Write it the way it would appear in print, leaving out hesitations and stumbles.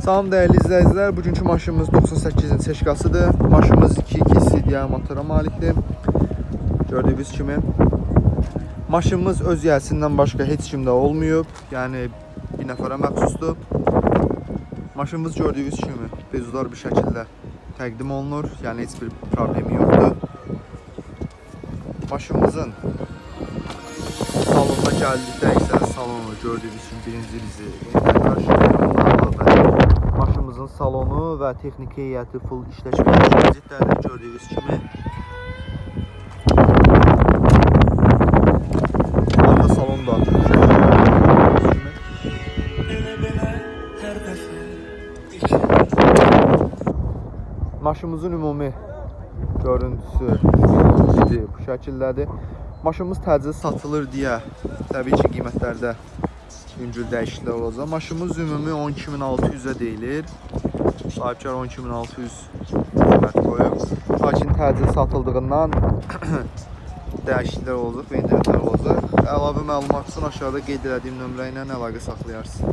Salam değerli izləyicilər, bugünkü maşınımız 98-ci seçkasıdır. Maşınımız 2.2 CDI motora malikdir. Gördüyünüz kimi. Maşınımız öz yəsindən başqa heç kimdə olmayıb. Yəni bir nəfərə məxsusdur. Maşınımız gördüyünüz kimi bezudar bir şəkildə təqdim olunur. Yəni heç bir problemi yoxdur. Maşınımızın salonda gəldikdə əksər salonu gördüyünüz kimi birinci bizi maşınımızın salonu və texniki heyəti full işləşmiş vəziyyətdədir gördüyünüz kimi. Arka salon da gördüyünüz kimi. Maşınımızın ümumi görüntüsü bu şəkildədir. Maşınımız təcil satılır deyə təbii ki qiymətlərdə yüngül dəyişikliklər olacaq. Maşınımız ümumi 12.600-ə deyilir. Sahibkar 12.600 qiymət qoyub. Lakin təcil satıldığından dəyişikliklər olacaq və indirimlər olacaq. Əlavə məlumat üçün aşağıda qeyd etdiyim nömrə ilə əlaqə saxlayarsınız.